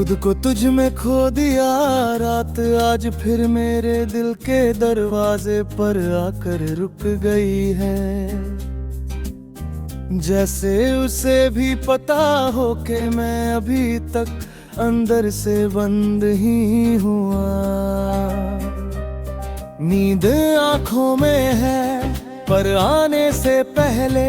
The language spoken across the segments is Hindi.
खुद को तुझ में खो दिया, रात आज फिर मेरे दिल के दरवाजे पर आकर रुक गई है। जैसे उसे भी पता हो कि मैं अभी तक अंदर से बंद ही हुआ। नींद आंखों में है पर आने से पहले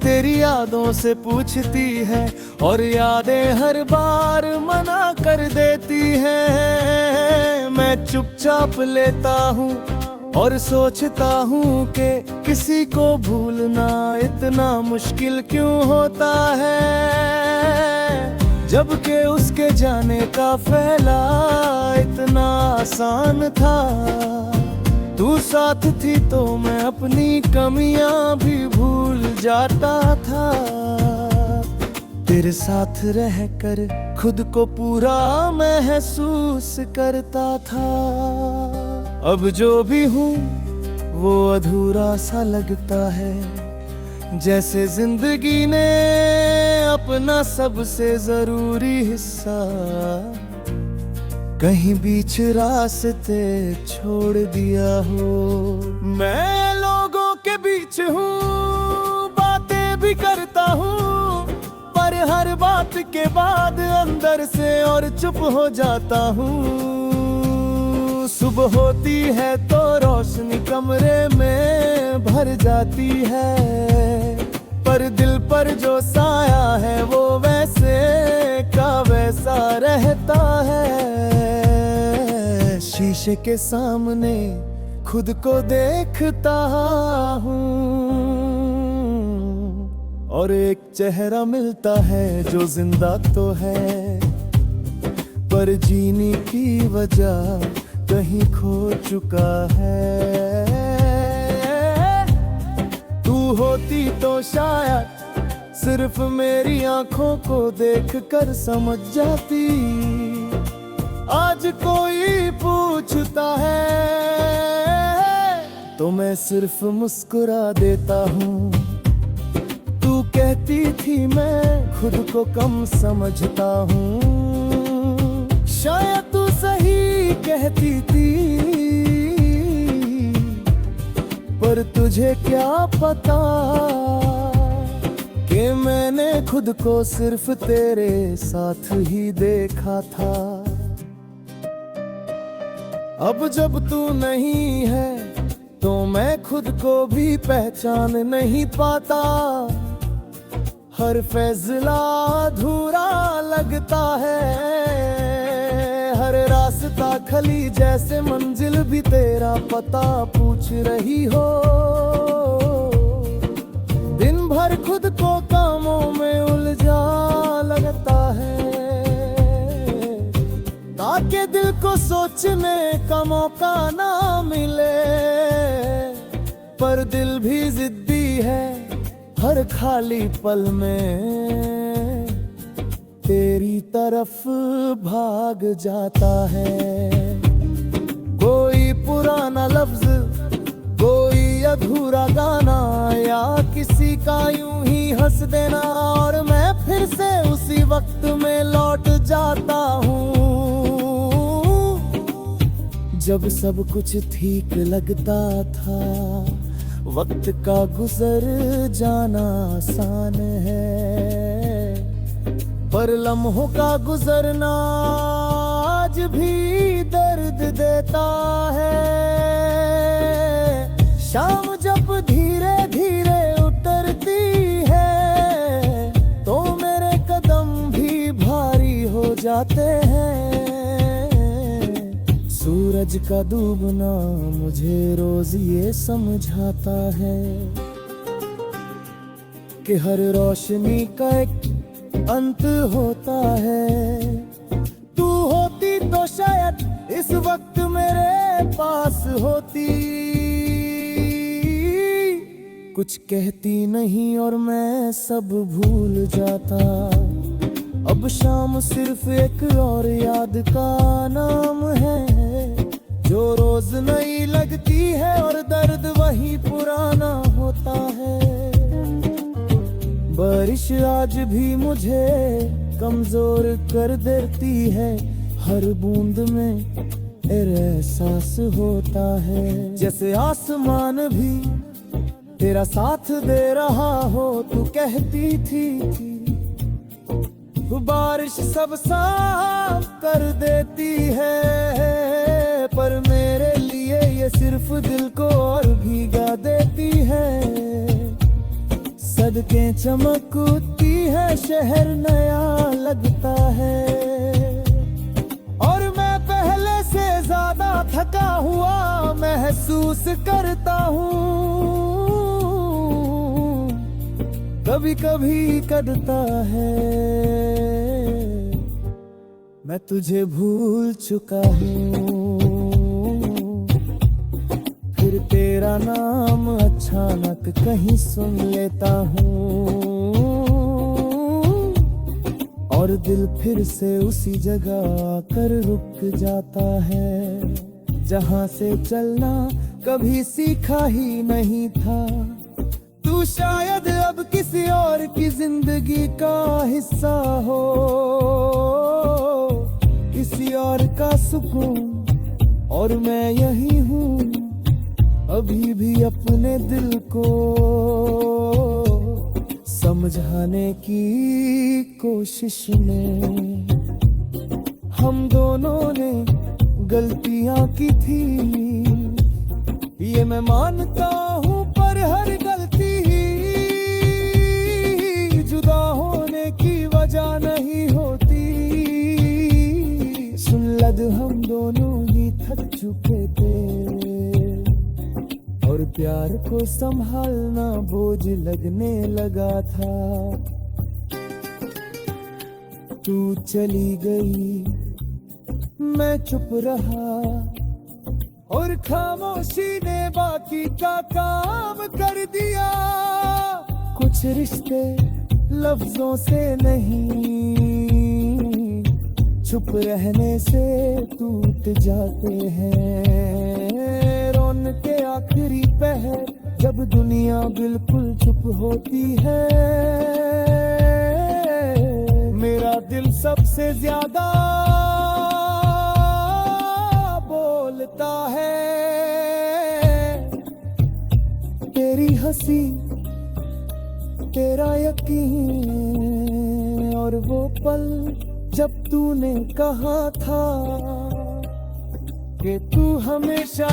तेरी यादों से पूछती है, और यादें हर बार मना कर देती हैं। मैं चुपचाप लेता हूँ और सोचता हूँ कि किसी को भूलना इतना मुश्किल क्यों होता है, जबकि उसके जाने का फैला इतना आसान था। तू साथ थी तो मैं अपनी कमियां भी भूल जाता था। तेरे साथ रहकर खुद को पूरा महसूस करता था। अब जो भी हूँ वो अधूरा सा लगता है, जैसे जिंदगी ने अपना सबसे जरूरी हिस्सा कहीं बीच रास्ते छोड़ दिया हो। मैं लोगों के बीच हूँ, बातें भी करता हूँ, पर हर बात के बाद अंदर से और चुप हो जाता हूँ। सुबह होती है तो रोशनी कमरे में भर जाती है, पर दिल पर जो साया है वो वैसे का वैसा रहता है। शीशे के सामने खुद को देखता हूँ और एक चेहरा मिलता है जो जिंदा तो है, पर जीने की वजह कहीं खो चुका है। तू होती तो शायद सिर्फ मेरी आंखों को देखकर समझ जाती। आज कोई पूछता है तो मैं सिर्फ मुस्कुरा देता हूँ। तू कहती थी मैं खुद को कम समझता हूँ, शायद तू सही कहती थी, पर तुझे क्या पता कि मैंने खुद को सिर्फ तेरे साथ ही देखा था। अब जब तू नहीं है तो मैं खुद को भी पहचान नहीं पाता। हर फैसला अधूरा लगता है, हर रास्ता खली जैसे मंजिल भी तेरा पता पूछ रही हो। दिन भर खुद को कामों में उलझा लगता है, ताकि दिल को सोचने का मौका ना मिले। पर दिल भी जिद्दी है, हर खाली पल में तेरी तरफ भाग जाता है। कोई पुराना लफ्ज, कोई अधूरा गाना, या किसी का यूं ही हंस देना, और मैं फिर से उसी वक्त में लौट जाता हूँ जब सब कुछ ठीक लगता था। वक्त का गुजर जाना आसान है, पर लम्हों का गुजरना आज भी दर्द देता है। शाम जब धीरे धीरे उतरती है तो मेरे कदम भी भारी हो जाते हैं। सूरज का डूबना मुझे रोज ये समझाता है कि हर रोशनी का एक अंत होता है। तू होती तो शायद इस वक्त मेरे पास होती, कुछ कहती नहीं और मैं सब भूल जाता। अब शाम सिर्फ एक और याद का नाम है, जो रोज नई लगती है और दर्द वही पुराना होता है। बारिश आज भी मुझे कमजोर कर देती है। हर बूंद में एहसास होता है, जैसे आसमान भी तेरा साथ दे रहा हो। तू कहती थी बारिश सब साफ कर देती है, पर मेरे लिए ये सिर्फ दिल को और भीगा देती है। सड़कें चमकती है, शहर नया लगता है, और मैं पहले से ज्यादा थका हुआ महसूस करता हूँ। कभी कभी कटता है, मैं तुझे भूल चुका हूँ, फिर तेरा नाम अचानक कहीं सुन लेता हूँ, और दिल फिर से उसी जगह आकर रुक जाता है, जहाँ से चलना कभी सीखा ही नहीं था। तू शायद अब किसी और की जिंदगी का हिस्सा हो, किसी और का सुकून, और मैं यही हूँ अभी भी अपने दिल को समझाने की कोशिश में। हम दोनों ने गलतियां की थी, ये मैं मानता हूँ, पर हर गलती जुदा होने की वजह नहीं होती। सुन लग हम दोनों ही थक चुके थे, और प्यार को संभालना बोझ लगने लगा था। तू चली गई, मैं चुप रहा, और खामोशी ने बाकी का काम कर दिया। कुछ रिश्ते लफ्जों से नहीं, चुप रहने से टूट जाते हैं। रौन के आखिरी पहर, जब दुनिया बिल्कुल चुप होती है, मेरा दिल सबसे ज्यादा बोलता है। तेरी हंसी, तेरा यकीन, और वो पल जब तूने कहा था कि तू हमेशा